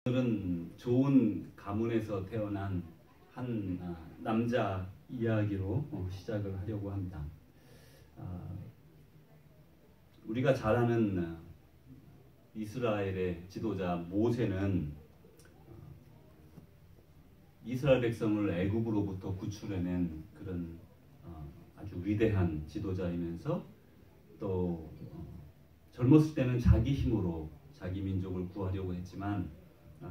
오늘은 좋은 가문에서 태어난 한 남자 이야기로 시작을 하려고 합니다. 우리가 잘 아는 이스라엘의 지도자 모세는 이스라엘 백성을 애굽으로부터 구출해낸 그런 아주 위대한 지도자이면서 또 젊었을 때는 자기 힘으로 자기 민족을 구하려고 했지만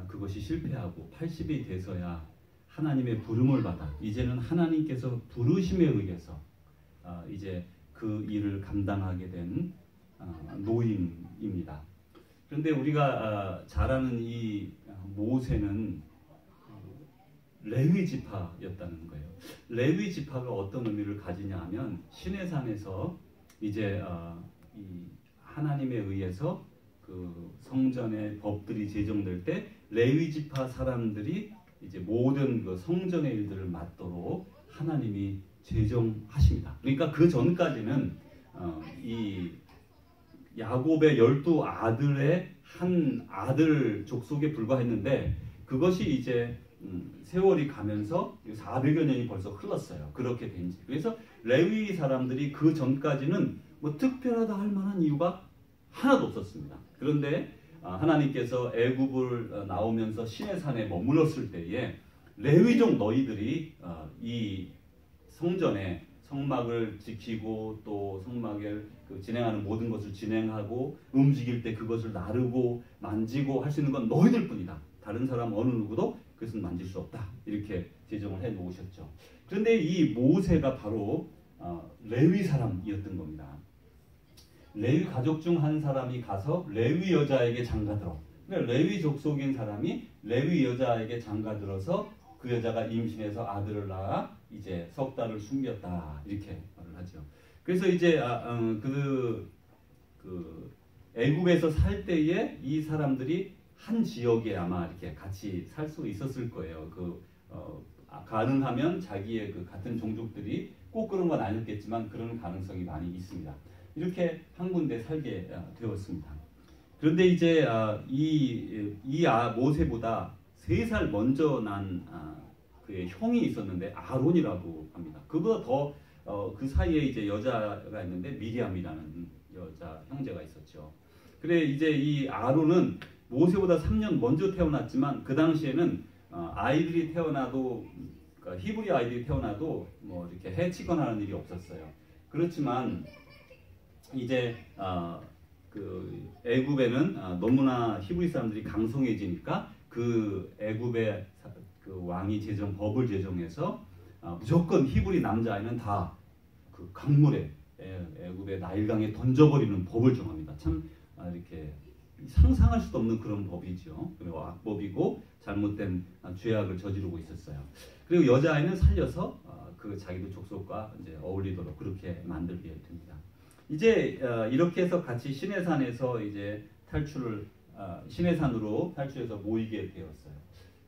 그것이 실패하고 80이 돼서야 하나님의 부름을 받아 이제는 하나님께서 부르심에 의해서 이제 그 일을 감당하게 된 노인입니다. 그런데 우리가 잘 아는 이 모세는 레위 지파였다는 거예요. 레위 지파가 어떤 의미를 가지냐 하면 시내산에서 이제 이 하나님에 의해서 그 성전의 법들이 제정될 때 레위 지파 사람들이 이제 모든 그 성전의 일들을 맡도록 하나님이 제정하십니다. 그러니까 그 전까지는 이 야곱의 12아들의 한 아들 족속에 불과했는데 그것이 이제 세월이 가면서 400여 년이 벌써 흘렀어요. 그렇게 된지. 그래서 레위 사람들이 그 전까지는 뭐 특별하다 할 만한 이유가 하나도 없었습니다. 그런데 하나님께서 애굽을 나오면서 시내산에 머물렀을 때에 레위족 너희들이 이 성전에 성막을 지키고 또 성막을 진행하는 모든 것을 진행하고 움직일 때 그것을 나르고 만지고 할 수 있는 건 너희들 뿐이다. 다른 사람 어느 누구도 그것은 만질 수 없다. 이렇게 제정을 해 놓으셨죠. 그런데 이 모세가 바로 레위 사람이었던 겁니다. 레위 가족 중 한 사람이 가서 레위 여자에게 장가들어. 그러니까 레위 족속인 사람이 레위 여자에게 장가들어서 그 여자가 임신해서 아들을 낳아 이제 석 달을 숨겼다. 이렇게 말을 하죠. 그래서 이제 애굽에서 살 때에 이 사람들이 한 지역에 아마 이렇게 같이 살 수 있었을 거예요. 가능하면 자기의 그 같은 종족들이 꼭 그런 건 아니었겠지만 그런 가능성이 많이 있습니다. 이렇게 한 군데 살게 되었습니다. 그런데 이제 모세보다 3살 먼저 난 그의 형이 있었는데 아론이라고 합니다. 그보다 더 그 사이에 이제 여자가 있는데 미리암이라는 여자 형제가 있었죠. 그래 이제 이 아론은 모세보다 3년 먼저 태어났지만 그 당시에는 아이들이 태어나도 그러니까 히브리 아이들이 태어나도 뭐 이렇게 해치거나 하는 일이 없었어요. 그렇지만 이제 그 애굽에는 너무나 히브리 사람들이 강성해지니까 그 애굽의 그 왕이 법을 제정해서 무조건 히브리 남자아이는 다 그 강물에 애굽의 나일강에 던져버리는 법을 정합니다. 참 이렇게 상상할 수도 없는 그런 법이죠. 그리고 악법이고 잘못된 죄악을 저지르고 있었어요. 그리고 여자아이는 살려서 그 자기도 족속과 이제 어울리도록 그렇게 만들게 됩니다. 이제 이렇게 해서 같이 시내산에서 이제 시내산으로 탈출해서 모이게 되었어요.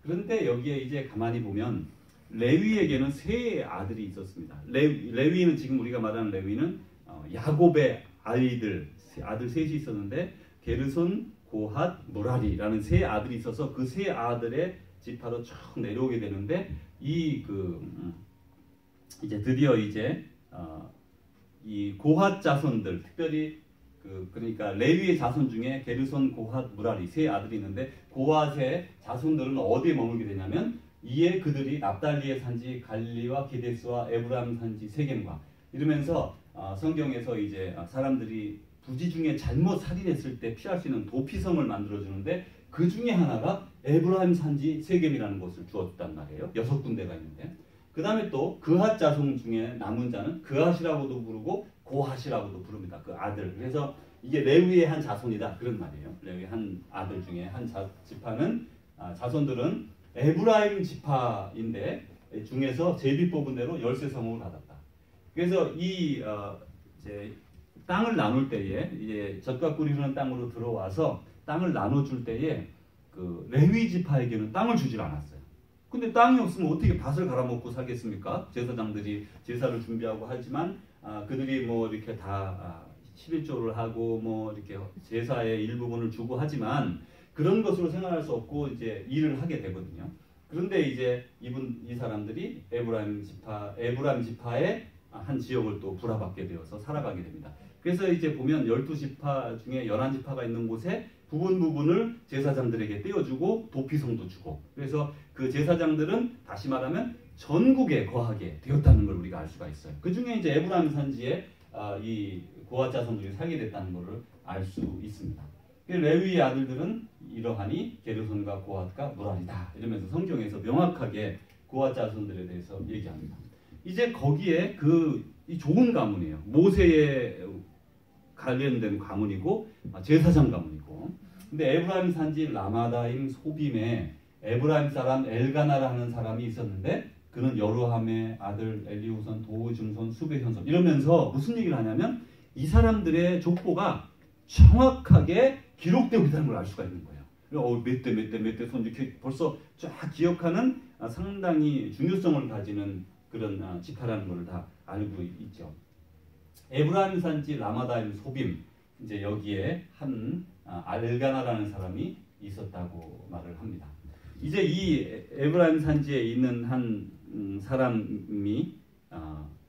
그런데 여기에 이제 가만히 보면 레위에게는 3 아들이 있었습니다. 레위는 지금 우리가 말하는 레위는 야곱의 아들 3이 있었는데 게르손, 고핫, 모라리라는 3 아들이 있어서 그 3 아들의 지파로 쭉 내려오게 되는데 이제 드디어 이제 이 고핫 자손들 특별히 그러니까 레위의 자손 중에 게르손, 고핫, 무라리 3 아들이 있는데 고핫의 자손들은 어디에 머물게 되냐면 이에 그들이 납달리의 산지 갈리와 게데스와 에브라임 산지 세겜과 이러면서 성경에서 이제 사람들이 부지 중에 잘못 살인했을 때 피할 수 있는 도피성을 만들어주는데 그 중에 하나가 에브라임 산지 세겜이라는 곳을 주었단 말이에요. 6군데가 있는데 그 다음에 또 그핫 자손 중에 남은 자는 그핫이라고도 부르고 고핫이라고도 부릅니다. 그 아들. 그래서 이게 레위의 한 자손이다 그런 말이에요. 레위의 한 아들 중에 한 지파는 자손들은 에브라임 지파인데 중에서 제비 뽑은 대로 13성읍을 받았다. 그래서 이제 땅을 나눌 때에 이제 젖과 꿀이 흐르는 땅으로 들어와서 땅을 나눠줄 때에 그 레위 지파에게는 땅을 주질 않았어요. 근데 땅이 없으면 어떻게 밭을 갈아먹고 살겠습니까? 제사장들이 제사를 준비하고 하지만 그들이 뭐 이렇게 다 11조를 하고 뭐 이렇게 제사의 일부분을 주고 하지만 그런 것으로 생각할 수 없고 이제 일을 하게 되거든요. 그런데 이제 이 사람들이 에브라임 지파의 한 지역을 또 불화받게 되어서 살아가게 됩니다. 그래서 이제 보면 12지파 중에 11지파가 있는 곳에 부분을 제사장들에게 떼어주고 도피성도 주고, 그래서 그 제사장들은 다시 말하면 전국에 거하게 되었다는 걸 우리가 알 수가 있어요. 그 중에 이제 에브라임 산지에 이 고핫 자손들이 살게 됐다는 것을 알 수 있습니다. 레위의 아들들은 이러하니 게르손과 고핫과 무랄이다 이러면서 성경에서 명확하게 고핫 자손들에 대해서 얘기합니다. 이제 거기에 이 좋은 가문이에요. 모세에 관련된 가문이고 제사장 가문이고, 근데 에브라임 산지 라마다임 소빔에 에브라임 사람 엘가나라는 사람이 있었는데 그는 여로함의 아들 엘리후손 도우 증손 수베 현손 이러면서 무슨 얘기를 하냐면 이 사람들의 족보가 정확하게 기록되고 있다는 걸 알 수가 있는 거예요. 몇 대 손 이렇게 벌써 쫙 기억하는 상당히 중요성을 가지는 그런 지파라는 걸 다 알고 있죠. 에브라임 산지 라마다임 소빔, 이제 여기에 한 엘가나라는 사람이 있었다고 말을 합니다. 이제 이 에브라임 산지에 있는 한 사람이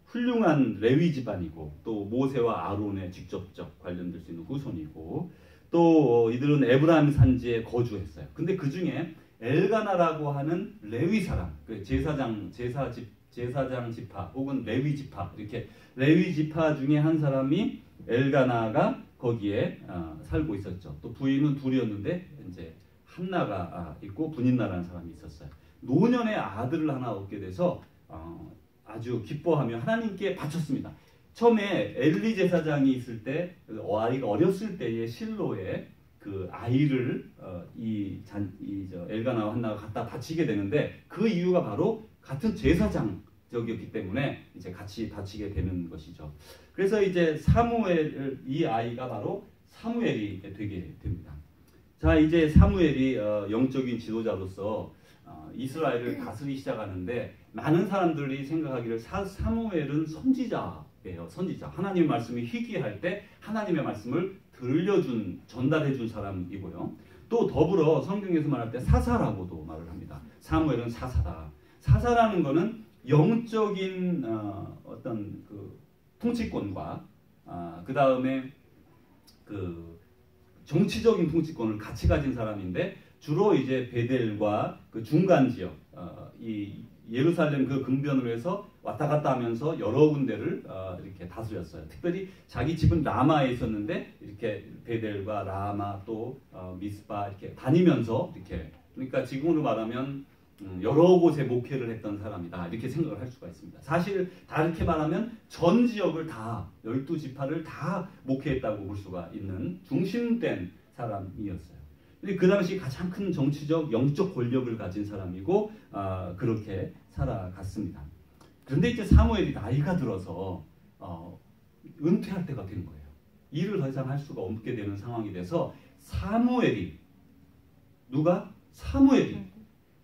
훌륭한 레위 집안이고 또 모세와 아론의 직접적 관련될 수 있는 후손이고, 또 이들은 에브라임 산지에 거주했어요. 근데 그 중에 엘가나라고 하는 레위 사람, 제사장 지파 혹은 레위 지파, 이렇게 레위 지파 중에 한 사람이 엘가나가 거기에 살고 있었죠. 또 부인은 둘이었는데 이제 한나가 있고 분인나라는 사람이 있었어요. 노년의 아들을 하나 얻게 돼서 아주 기뻐하며 하나님께 바쳤습니다. 처음에 엘리 제사장이 있을 때 아이가 어렸을 때의 실로에 그 아이를 엘가나와 한나가 갖다 바치게 되는데, 그 이유가 바로 같은 제사장적이었기 때문에 이제 같이 바치게 되는 것이죠. 그래서 이제 이 아이가 바로 사무엘이 되게 됩니다. 자, 이제 사무엘이 영적인 지도자로서 이스라엘을 다스리기 시작하는데, 많은 사람들이 생각하기를 사무엘은 선지자예요. 선지자. 하나님의 말씀이 희귀할 때 하나님의 말씀을 전달해준 사람이고요. 또 더불어 성경에서 말할 때 사사라고도 말을 합니다. 사무엘은 사사다. 사사라는 것은 영적인 어떤 그 통치권과 그 다음에 그 정치적인 통치권을 같이 가진 사람인데, 주로 이제 베델과 그 중간 지역, 이 예루살렘 그 근변으로 해서 왔다 갔다 하면서 여러 군데를 이렇게 다스렸어요. 특별히 자기 집은 라마에 있었는데 이렇게 베델과 라마 또 미스바 이렇게 다니면서 이렇게, 그러니까 지금으로 말하면 여러 곳에 목회를 했던 사람이다 이렇게 생각을 할 수가 있습니다. 사실 다르게 말하면 전 지역을 다 12지파를 다 목회했다고 볼 수가 있는 중심된 사람이었어요. 근데 그 당시 가장 큰 정치적 영적 권력을 가진 사람이고 그렇게 살아갔습니다. 그런데 이제 사무엘이 나이가 들어서 은퇴할 때가 된 거예요. 일을 더 이상 할 수가 없게 되는 상황이 돼서 사무엘이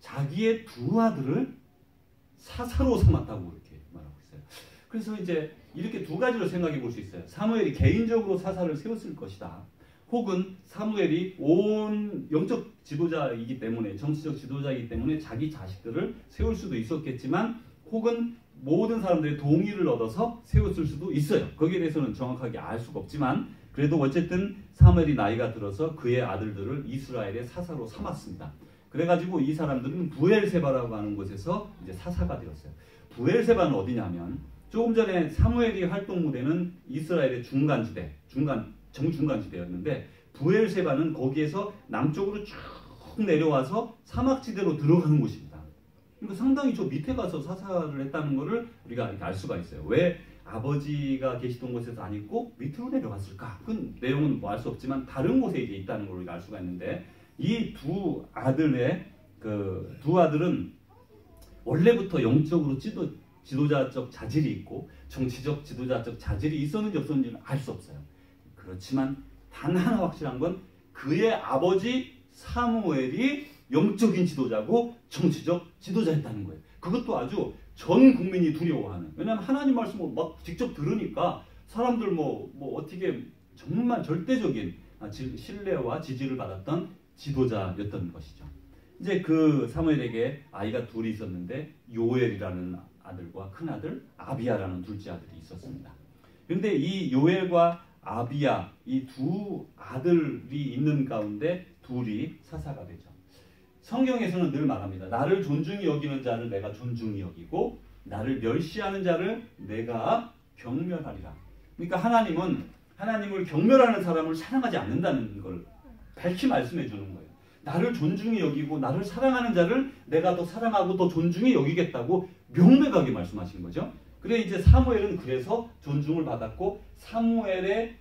자기의 두 아들을 사사로 삼았다고 이렇게 말하고 있어요. 그래서 이제 이렇게 두 가지로 생각해 볼 수 있어요. 사무엘이 개인적으로 사사를 세웠을 것이다. 혹은 사무엘이 온 영적 지도자이기 때문에, 정치적 지도자이기 때문에 자기 자식들을 세울 수도 있었겠지만, 혹은 모든 사람들의 동의를 얻어서 세웠을 수도 있어요. 거기에 대해서는 정확하게 알 수가 없지만, 그래도 어쨌든 사무엘이 나이가 들어서 그의 아들들을 이스라엘의 사사로 삼았습니다. 그래가지고 이 사람들은 부엘세바라고 하는 곳에서 이제 사사가 되었어요. 부엘세바는 어디냐면, 조금 전에 사무엘이 활동 무대는 이스라엘의 중간지대, 정중간지대였는데, 부엘세바는 거기에서 남쪽으로 쭉 내려와서 사막지대로 들어가는 곳입니다. 그러니까 상당히 저 밑에 가서 사사를 했다는 것을 우리가 알 수가 있어요. 왜 아버지가 계시던 곳에서 안 있고 밑으로 내려갔을까? 그 내용은 뭐 알 수 없지만 다른 곳에 이제 있다는 걸 우리가 알 수가 있는데, 이 두 아들은 원래부터 영적으로 지도자적 자질이 있고 정치적 지도자적 자질이 있었는지 없었는지는 알 수 없어요. 그렇지만 단 하나 확실한 건 그의 아버지 사무엘이 영적인 지도자고 정치적 지도자였다는 거예요. 그것도 아주 전 국민이 두려워하는. 왜냐하면 하나님 말씀을 막 직접 들으니까 사람들 어떻게 정말 절대적인 신뢰와 지지를 받았던 지도자였던 것이죠. 이제 그 사무엘에게 아이가 둘이 있었는데 요엘이라는 아들과 큰 아들 아비야라는 둘째 아들이 있었습니다. 그런데 이 요엘과 아비야 이 두 아들이 있는 가운데 둘이 사사가 되죠. 성경에서는 늘 말합니다. 나를 존중히 여기는 자를 내가 존중히 여기고 나를 멸시하는 자를 내가 경멸하리라. 그러니까 하나님을 경멸하는 사람을 사랑하지 않는다는 걸 밝히 말씀해 주는 거예요. 나를 존중히 여기고 나를 사랑하는 자를 내가 더 사랑하고 더 존중히 여기겠다고 명백하게 말씀하신 거죠. 그래 이제 사무엘은 그래서 존중을 받았고 사무엘의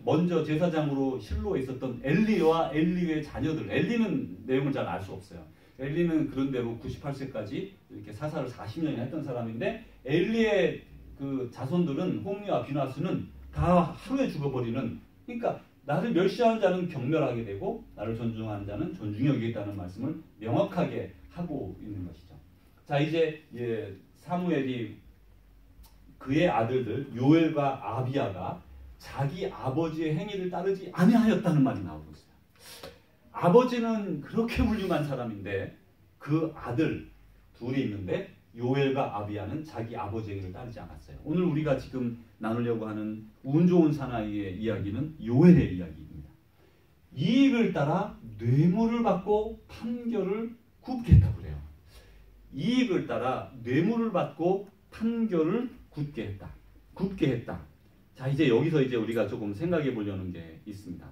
먼저 제사장으로 실로에 있었던 엘리와 엘리의 자녀들, 엘리는 내용을 잘 알 수 없어요. 엘리는 그런대로 98세까지 이렇게 사사를 40년이나 했던 사람인데 엘리의 그 자손들은 홈리와 비나스는 다 하루에 죽어버리는, 그러니까 나를 멸시하는 자는 경멸하게 되고 나를 존중하는 자는 존중히 여기겠다는 말씀을 명확하게 하고 있는 것이죠. 자 이제 사무엘이 그의 아들들 요엘과 아비야가 자기 아버지의 행위를 따르지 아니하였다는 말이 나오고 있어요. 아버지는 그렇게 훌륭한 사람인데 그 아들 둘이 있는데 요엘과 아비야는 자기 아버지의 행위를 따르지 않았어요. 오늘 우리가 지금 나누려고 하는 운 좋은 사나이의 이야기는 요엘의 이야기입니다. 이익을 따라 뇌물을 받고 판결을 굽게 했다고 그래요. 이익을 따라 뇌물을 받고 판결을 굽게 했다. 자 이제 여기서 이제 우리가 조금 생각해 보려는 게 있습니다.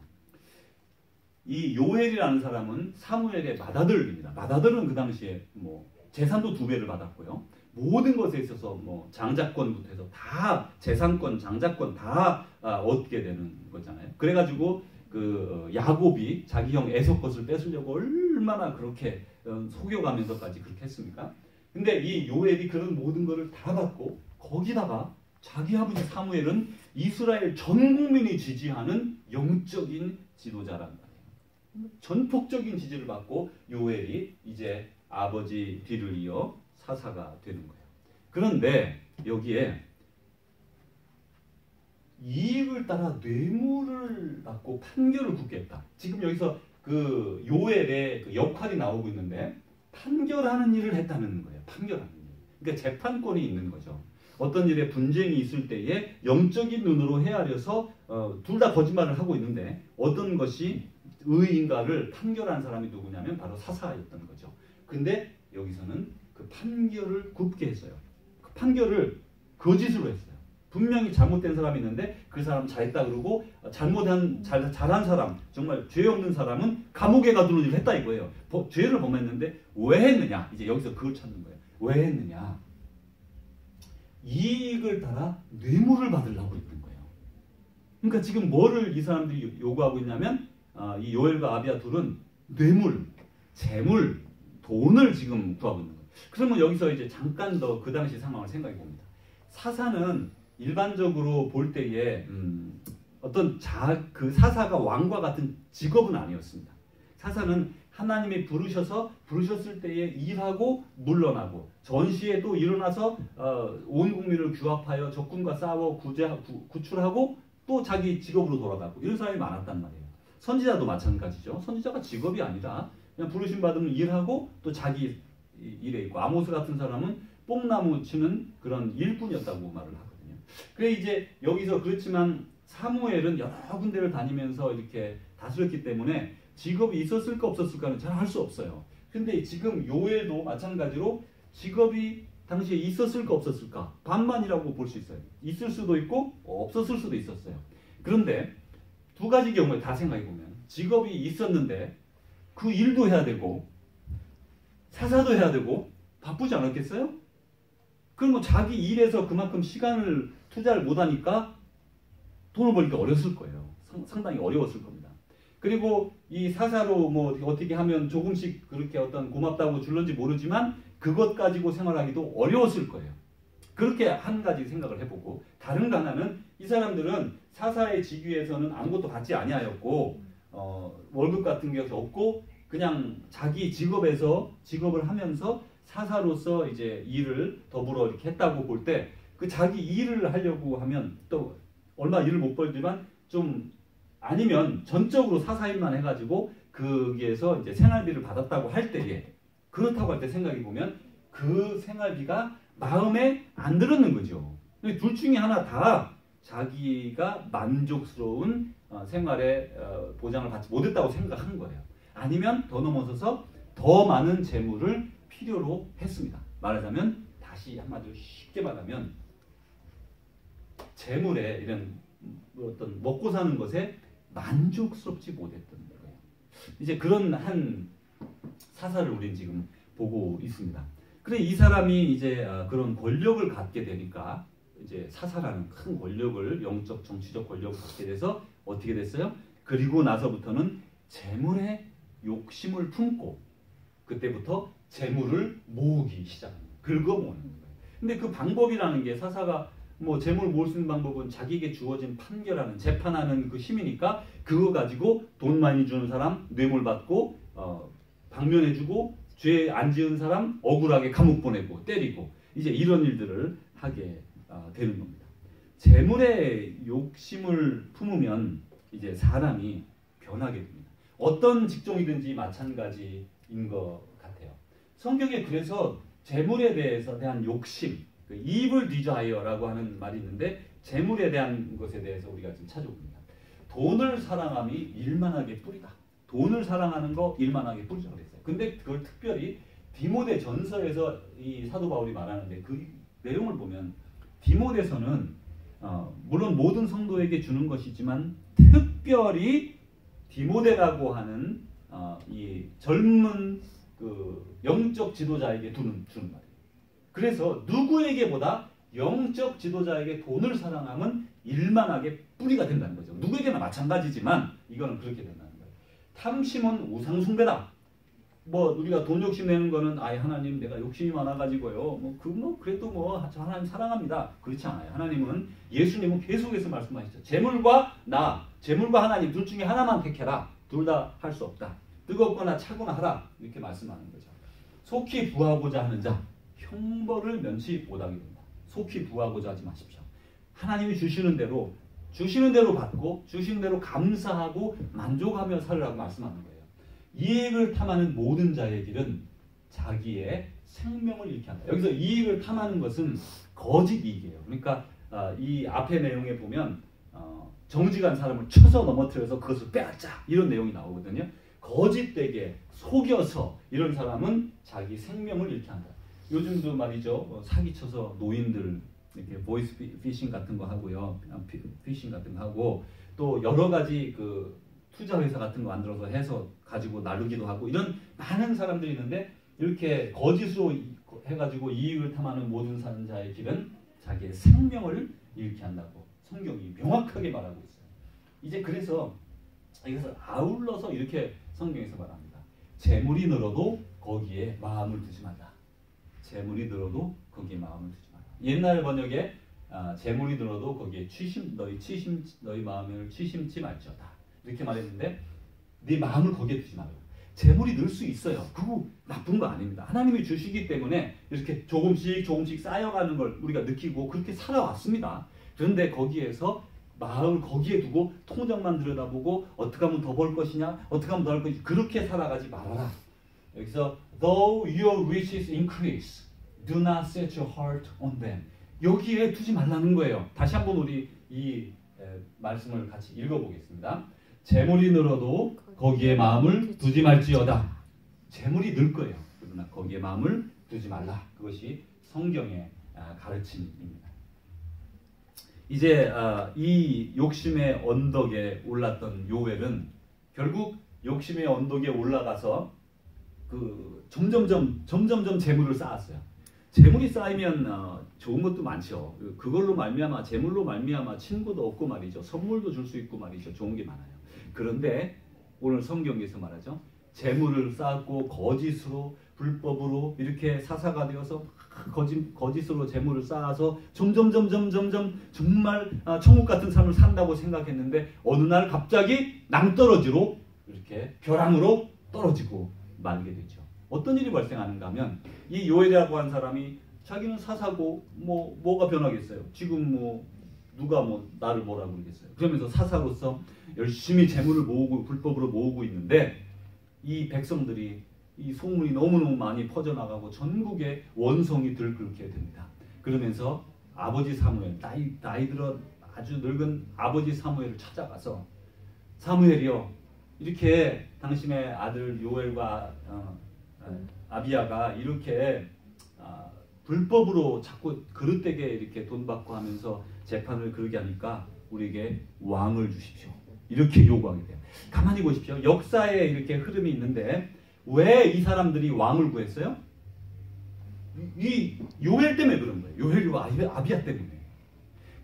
이 요엘이라는 사람은 사무엘의 맏아들입니다. 맏아들은 그 당시에 뭐 재산도 2배를 받았고요. 모든 것에 있어서 뭐 장자권부터 해서 다 재산권, 장자권 다 얻게 되는 거잖아요. 그래가지고 그 야곱이 자기 형 에서 것을 뺏으려고 얼마나 그렇게 속여가면서까지 그렇게 했습니까? 근데 이 요엘이 그런 모든 것을 다 받고 거기다가 자기 아버지 사무엘은 이스라엘 전 국민이 지지하는 영적인 지도자란 말이에요. 전폭적인 지지를 받고 요엘이 이제 아버지 뒤를 이어 사사가 되는 거예요. 그런데 여기에 이익을 따라 뇌물을 받고 판결을 굽게 했다. 지금 여기서 그 요엘의 그 역할이 나오고 있는데 판결하는 일을 했다는 거예요. 판결하는 일. 그러니까 재판권이 있는 거죠. 어떤 일에 분쟁이 있을 때에 영적인 눈으로 헤아려서 둘 다 거짓말을 하고 있는데 어떤 것이 의인가를 판결한 사람이 누구냐면 바로 사사였던 거죠. 근데 여기서는 그 판결을 굽게 했어요. 그 판결을 거짓으로 했어요. 분명히 잘못된 사람이 있는데 그 사람 잘했다 그러고 잘한 사람, 정말 죄 없는 사람은 감옥에 가두는 일을 했다 이거예요. 죄를 범했는데 왜 했느냐? 이제 여기서 그걸 찾는 거예요. 왜 했느냐? 이익을 따라 뇌물을 받으려고 했던 거예요. 그러니까 지금 뭐를 이 사람들이 요구하고 있냐면 이 요엘과 아비야 둘은 뇌물, 재물, 돈을 지금 구하고 있는 거예요. 그러면 여기서 이제 잠깐 더 그 당시 상황을 생각해 봅니다. 사사는 일반적으로 볼 때에 어떤 그 사사가 왕과 같은 직업은 아니었습니다. 사사는 하나님이 부르셨을 때에 일하고 물러나고 전시에도 일어나서 온 국민을 규합하여 적군과 싸워 구출하고 또 자기 직업으로 돌아가고 이런 사람이 많았단 말이에요. 선지자도 마찬가지죠. 선지자가 직업이 아니라 그냥 부르심 받으면 일하고 또 자기 일에 있고 아모스 같은 사람은 뽕나무 치는 그런 일꾼이었다고 말을 하거든요. 그래 이제 여기서 그렇지만 사무엘은 여러 군데를 다니면서 이렇게 다스렸기 때문에 직업이 있었을까 없었을까는 잘 알 수 없어요. 근데 지금 요엘도 마찬가지로 직업이 당시에 있었을까 없었을까 반반이라고 볼 수 있어요. 있을 수도 있고 없었을 수도 있었어요. 그런데 두 가지 경우에 다 생각해보면 직업이 있었는데 그 일도 해야 되고 사사도 해야 되고 바쁘지 않았겠어요? 그럼 뭐 자기 일에서 그만큼 시간을 투자를 못하니까 돈을 벌기 어려웠을 거예요. 상당히 어려웠을 겁니다. 그리고 이 사사로 뭐 어떻게 하면 조금씩 그렇게 어떤 고맙다고 줄는지 모르지만 그것 가지고 생활하기도 어려웠을 거예요. 그렇게 한 가지 생각을 해보고 다른 하나는 이 사람들은 사사의 직위에서는 아무것도 받지 아니하였고 월급 같은 게 없고 그냥 자기 직업을 하면서 사사로서 이제 일을 더불어 이렇게 했다고 볼 때 그 자기 일을 하려고 하면 또 얼마 일을 못 벌지만 좀 아니면 전적으로 사사 일만 해가지고 거기에서 이제 생활비를 받았다고 할 때에 그렇다고 할 때 생각해 보면 그 생활비가 마음에 안 들었는 거죠. 둘 중에 하나 다 자기가 만족스러운 생활의 보장을 받지 못했다고 생각한 거예요. 아니면 더 넘어서서 더 많은 재물을 필요로 했습니다. 말하자면 다시 한마디로 쉽게 말하면 재물에 이런 어떤 먹고 사는 것에 만족스럽지 못했던 거예요. 이제 그런 한 사사를 우리는 지금 보고 있습니다. 그래 이 사람이 이제 그런 권력을 갖게 되니까 이제 사사라는 큰 권력을 영적 정치적 권력을 갖게 돼서 어떻게 됐어요? 그리고 나서부터는 재물에 욕심을 품고 그때부터 재물을 모으기 시작합니다. 긁어모으는 거예요. 근데 그 방법이라는 게 사사가 뭐 재물 모을 수 있는 방법은 자기에게 주어진 판결하는 재판하는 그 힘이니까 그거 가지고 돈 많이 주는 사람 뇌물 받고 방면해주고 죄 안 지은 사람 억울하게 감옥 보내고 때리고 이제 이런 일들을 하게 되는 겁니다. 재물에 욕심을 품으면 이제 사람이 변하게 됩니다. 어떤 직종이든지 마찬가지인 것 같아요. 성경에 그래서 재물에 대한 욕심, evil desire라고 하는 말이 있는데 재물에 대한 것에 대해서 우리가 지금 찾아봅니다. 돈을 사랑함이 일만하게 뿌리다. 돈을 사랑하는 거 일만하게 뿌리자 그랬어요. 근데 그걸 특별히 디모데 전서에서 이 사도 바울이 말하는데 그 내용을 보면 디모데서는 물론 모든 성도에게 주는 것이지만 특별히 디모데라고 하는 이 젊은 그 영적 지도자에게 주는 말이에요. 그래서 누구에게보다 영적 지도자에게 돈을 사랑함은 일만하게 뿌리가 된다는 거죠. 누구에게나 마찬가지지만 이거는 그렇게 된다는 거예요. 탐심은 우상 숭배다. 뭐 우리가 돈 욕심 내는 거는 아예 하나님 내가 욕심이 많아가지고요. 그래도 저 하나님 사랑합니다. 그렇지 않아요. 하나님은 예수님은 계속해서 말씀하시죠. 재물과 재물과 하나님 둘 중에 하나만 택해라. 둘 다 할 수 없다. 뜨겁거나 차거나 하라. 이렇게 말씀하는 거죠. 속히 부하고자 하는 자 형벌을 면치 못하게 된다. 속히 부하고자 하지 마십시오. 하나님이 주시는 대로 받고 주시는 대로 감사하고 만족하며 살으라고 말씀하는 거예요. 이익을 탐하는 모든 자의 길은 자기의 생명을 잃게 한다. 여기서 이익을 탐하는 것은 거짓 이익이에요. 그러니까 이 앞의 내용에 보면 정직한 사람을 쳐서 넘어뜨려서 그것을 빼앗자 이런 내용이 나오거든요. 거짓되게 속여서 이런 사람은 자기 생명을 잃게 한다. 요즘도 말이죠. 사기쳐서 노인들 이렇게 보이스 피싱 같은 거 하고요. 피싱 같은 거 하고 또 여러 가지 그 투자 회사 같은 거 만들어서 해서 가지고 나르기도 하고 이런 많은 사람들이 있는데 이렇게 거짓으로 해가지고 이익을 탐하는 모든 사는 자의 길은 자기의 생명을 잃게 한다고 성경이 명확하게 말하고 있어요. 이제 그래서 이것을 아울러서 이렇게 성경에서 말합니다. 재물이 늘어도 거기에 마음을 두지 말라. 재물이 늘어도 거기에 마음을 두지 말라. 옛날 번역에 재물이 늘어도 거기에 너희 마음을 취심지 말지어다. 이렇게 말했는데 네 마음을 거기에 두지 말라. 재물이 늘 수 있어요. 그거 나쁜 거 아닙니다. 하나님이 주시기 때문에 이렇게 조금씩 쌓여가는 걸 우리가 느끼고 그렇게 살아왔습니다. 그런데 거기에서 마음을 거기에 두고 통장만 들여다보고 어떻게 하면 더 벌 것이냐, 어떻게 하면 더 할 것이냐 그렇게 살아가지 말아라. 여기서 though your riches increase, do not set your heart on them. 여기에 두지 말라는 거예요. 다시 한번 우리 이 말씀을 같이 읽어보겠습니다. 재물이 늘어도 거기에 마음을 두지 말지어다. 재물이 늘 거예요. 그러나 거기에 마음을 두지 말라. 그것이 성경의 가르침입니다. 이제 이 욕심의 언덕에 올랐던 요엘은 결국 욕심의 언덕에 올라가서 그 점점점 재물을 쌓았어요. 재물이 쌓이면 좋은 것도 많죠. 그걸로 말미암아 재물로 말미암아 친구도 없고 말이죠. 선물도 줄 수 있고 말이죠. 좋은 게 많아요. 그런데 오늘 성경에서 말하죠. 재물을 쌓고 거짓으로 불법으로 이렇게 사사가 되어서 거짓으로 재물을 쌓아서 점점 정말 천국 같은 삶을 산다고 생각했는데 어느 날 갑자기 낭떠러지로 이렇게 벼랑으로 떨어지고 말게 되죠. 어떤 일이 발생하는가 하면 이 요엘이라고 한 사람이 자기는 사사고 뭐가 변하겠어요. 지금 누가 나를 뭐라고 그러겠어요. 그러면서 사사로서 열심히 재물을 모으고 불법으로 모으고 있는데 이 백성들이 이 소문이 너무너무 많이 퍼져나가고 전국에 원성이 들끓게 됩니다. 그러면서 아버지 사무엘, 나이 들어 아주 늙은 아버지 사무엘을 찾아가서 사무엘이여, 이렇게 당신의 아들 요엘과 아비야가 이렇게 불법으로 자꾸 그릇되게 이렇게 돈 받고 하면서 재판을 그르게 하니까 우리에게 왕을 주십시오. 이렇게 요구하게 돼요. 가만히 보십시오. 역사에 이렇게 흐름이 있는데 왜 이 사람들이 왕을 구했어요? 이 요엘 때문에 그런 거예요. 요엘과 아비야 때문에.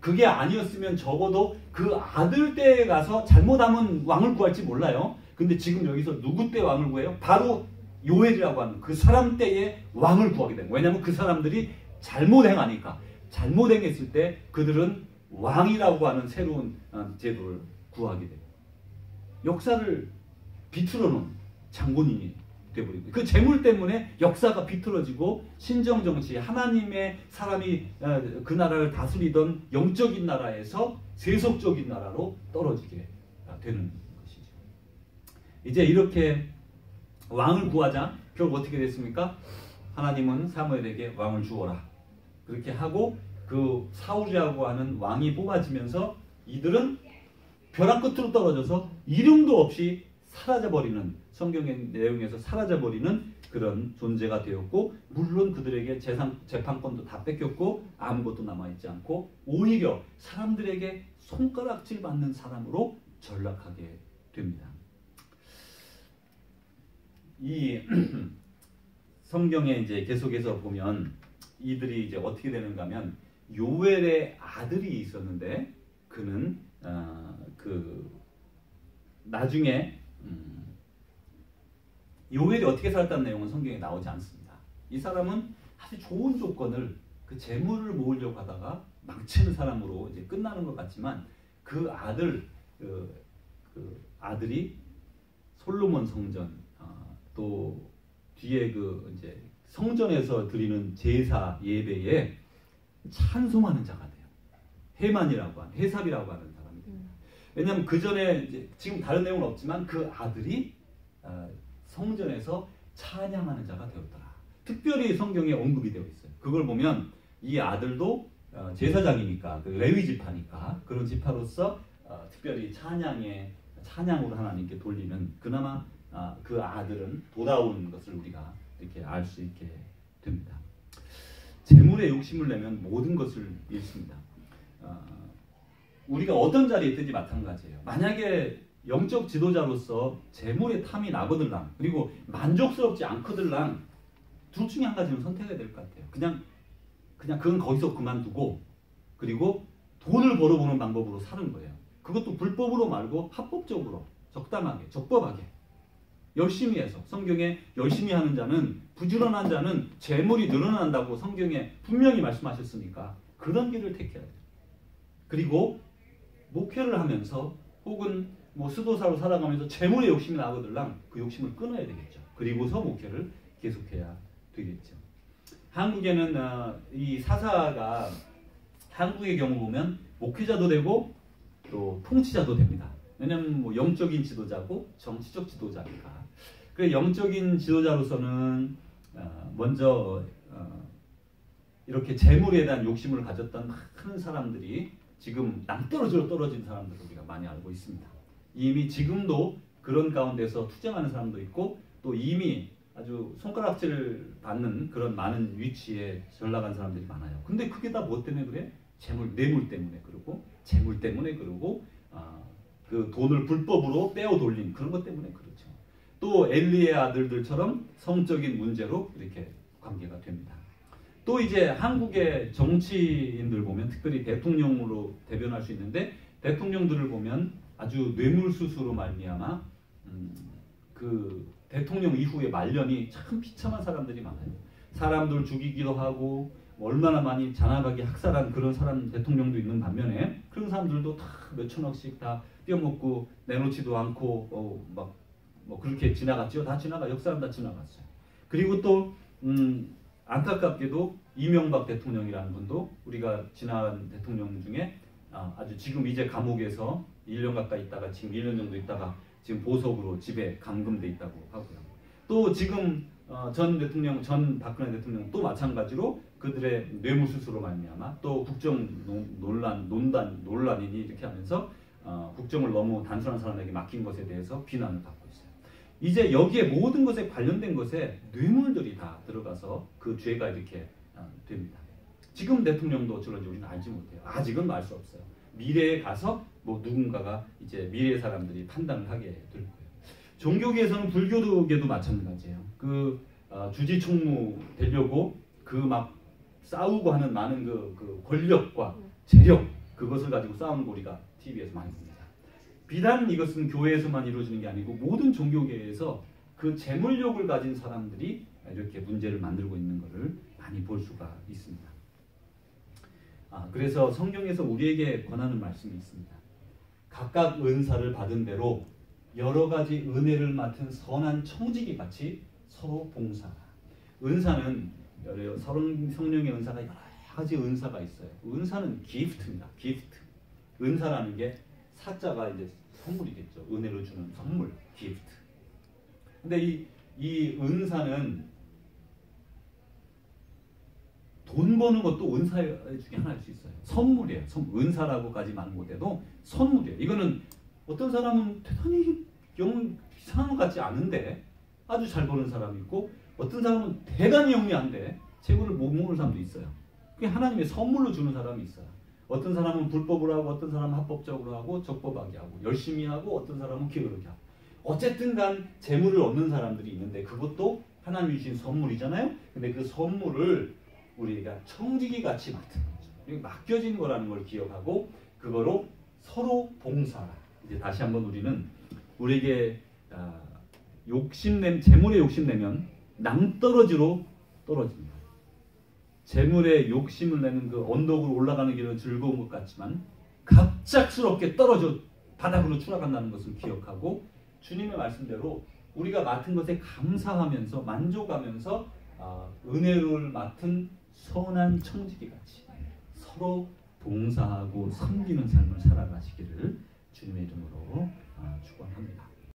그게 아니었으면 적어도 그 아들 때에 가서 잘못하면 왕을 구할지 몰라요. 근데 지금 여기서 누구 때 왕을 구해요? 바로 요엘이라고 하는 그 사람 때에 왕을 구하게 됩니다. 왜냐하면 그 사람들이 잘못 행하니까. 잘못 행했을 때 그들은 왕이라고 하는 새로운 제도를 구하게 돼요. 역사를 비틀어 놓은 장본인이 되어버리고, 그 재물 때문에 역사가 비틀어지고 신정정치, 하나님의 사람이 그 나라를 다스리던 영적인 나라에서 세속적인 나라로 떨어지게 되는 것이죠. 이제 이렇게 왕을 구하자 결국 어떻게 됐습니까? 하나님은 사무엘에게 왕을 주어라. 그렇게 하고 그 사울이라고 하는 왕이 뽑아지면서 이들은 벼랑 끝으로 떨어져서 이름도 없이 사라져버리는, 성경의 내용에서 사라져버리는 그런 존재가 되었고, 물론 그들에게 재판권도 다 뺏겼고 아무것도 남아있지 않고 오히려 사람들에게 손가락질 받는 사람으로 전락하게 됩니다. 이 성경에 이제 계속해서 보면 이들이 이제 어떻게 되는가 하면, 요엘의 아들이 있었는데 그는 나중에 요엘이 어떻게 살았다는 내용은 성경에 나오지 않습니다. 이 사람은 아주 좋은 조건을, 그 재물을 모으려고 하다가 망치는 사람으로 이제 끝나는 것 같지만, 그 아들이 솔로몬 성전, 또 뒤에 그 이제 성전에서 드리는 제사 예배에 찬송하는 자가 돼요. 헤만이라고 하는, 헤삽이라고 하는 사람이 됩니다. 왜냐하면 그 전에 지금 다른 내용은 없지만 그 아들이 성전에서 찬양하는 자가 되었더라. 특별히 성경에 언급이 되어 있어요. 그걸 보면 이 아들도 제사장이니까, 그 레위 지파니까, 그런 지파로서 특별히 찬양으로 하나님께 돌리는, 그나마 그 아들은 돌아온 것을 우리가 이렇게 알 수 있게 됩니다. 재물에 욕심을 내면 모든 것을 잃습니다. 우리가 어떤 자리에 있든지 마찬가지예요. 만약에 영적 지도자로서 재물에 탐이 나거들랑, 그리고 만족스럽지 않거들랑, 둘 중에 한 가지는 선택해야 될 것 같아요. 그냥 그건 거기서 그만두고, 그리고 돈을 벌어보는 방법으로 사는 거예요. 그것도 불법으로 말고 합법적으로, 적당하게, 적법하게, 열심히 해서. 성경에 열심히 하는 자는, 부지런한 자는 재물이 늘어난다고 성경에 분명히 말씀하셨으니까 그런 길을 택해야 돼요. 그리고 목회를 하면서 혹은 수도사로 살아가면서 재물에 욕심이 나거들랑 그 욕심을 끊어야 되겠죠. 그리고서 목회를 계속해야 되겠죠. 한국에는 이 사사가, 한국의 경우 보면 목회자도 되고 또 통치자도 됩니다. 왜냐하면 영적인 지도자고 정치적 지도자니까. 그래서 영적인 지도자로서는 먼저 이렇게 재물에 대한 욕심을 가졌던 많은 사람들이 지금 낭떠러지로 떨어진 사람들을 우리가 많이 알고 있습니다. 이미 지금도 그런 가운데서 투쟁하는 사람도 있고, 또 이미 아주 손가락질 받는 그런 많은 위치에 전락한 사람들이 많아요. 근데 그게 다 뭐 때문에 그래? 뇌물 때문에 그러고, 재물 때문에 그러고, 그 돈을 불법으로 빼어 돌린 그런 것 때문에 그렇죠. 또 엘리의 아들들처럼 성적인 문제로 이렇게 관계가 됩니다. 또 이제 한국의 정치인들 보면, 특별히 대통령으로 대변할 수 있는데, 대통령들을 보면 아주 뇌물수수로 말미암아 그 대통령 이후의 말년이 참 비참한 사람들이 많아요. 사람들 죽이기도 하고 얼마나 많이 잔악하게 학살한 그런 사람 대통령도 있는 반면에, 그런 사람들도 다 몇천억씩 다 떼어먹고 내놓지도 않고 그렇게 지나갔죠. 다 역사는 다 지나갔어요. 그리고 또 안타깝게도 이명박 대통령이라는 분도 우리가 지난 대통령 중에 아주 지금 이제 감옥에서 1년 가까이 있다가 지금 1년 정도 있다가 지금 보석으로 집에 감금돼 있다고 하고요. 또 지금 전 대통령, 전 박근혜 대통령 또 마찬가지로 그들의 뇌물수수로 말미암아 또 국정 논란이니 이렇게 하면서 국정을 너무 단순한 사람에게 맡긴 것에 대해서 비난을 받고 있어요. 이제 여기에 모든 것에 관련된 것에 뇌물들이 다 들어가서 그 죄가 이렇게 됩니다. 지금 대통령도 어쩌는지 우리는 알지 못해요. 아직은 알 수 없어요. 미래에 가서 뭐 누군가가 이제 미래의 사람들이 판단을 하게 될 거예요. 종교계에서는 불교계도 마찬가지예요. 주지총무 되려고 그 막 싸우고 하는 많은 그 권력과 재력 그것을 가지고 싸우는 거 우리가 TV에서 많이 봅니다. 비단 이것은 교회에서만 이루어지는 게 아니고 모든 종교계에서 그 재물욕을 가진 사람들이 이렇게 문제를 만들고 있는 것을 많이 볼 수가 있습니다. 그래서 성경에서 우리에게 권하는 말씀이 있습니다. 각각 은사를 받은 대로 여러 가지 은혜를 맡은 선한 청지기 같이 서로 봉사하라. 은사는 성령의 은사가 여러 가지 은사가 있어요. 은사는 기프트입니다. 기프트. 은사라는 게 사자가 이제 선물이겠죠. 은혜를 주는 선물, 기프트. 근데 이 은사는 돈 버는 것도 은사 중에 하나일 수 있어요. 선물이에요. 은사라고까지 말은 못해도 선물이에요. 이거는 어떤 사람은 대단히 영 이상한 것 같지 않은데 아주 잘 버는 사람이 있고 어떤 사람은 대단히 영리한데 재물을 못 모으는 사람도 있어요. 그게 하나님의 선물로 주는 사람이 있어요. 어떤 사람은 불법으로 하고 어떤 사람은 합법적으로 하고 적법하게 하고 열심히 하고 어떤 사람은 게으르게 하고 어쨌든 간 재물을 얻는 사람들이 있는데 그것도 하나님이 주신 선물이잖아요. 근데 그 선물을 우리가 청지기 같이 맡은 거죠. 맡겨진 거라는 걸 기억하고 그거로 서로 봉사하라. 이제 다시 한번 우리는 우리에게 재물에 욕심내면 낭떠러지로 떨어집니다. 재물에 욕심을 내는 그 언덕으로 올라가는 길은 즐거운 것 같지만 갑작스럽게 떨어져 바닥으로 추락한다는 것을 기억하고 주님의 말씀대로 우리가 맡은 것에 감사하면서 만족하면서 은혜를 맡은 선한 청지기같이 서로 봉사하고 섬기는 삶을 살아가시기를 주님의 이름으로 축원합니다.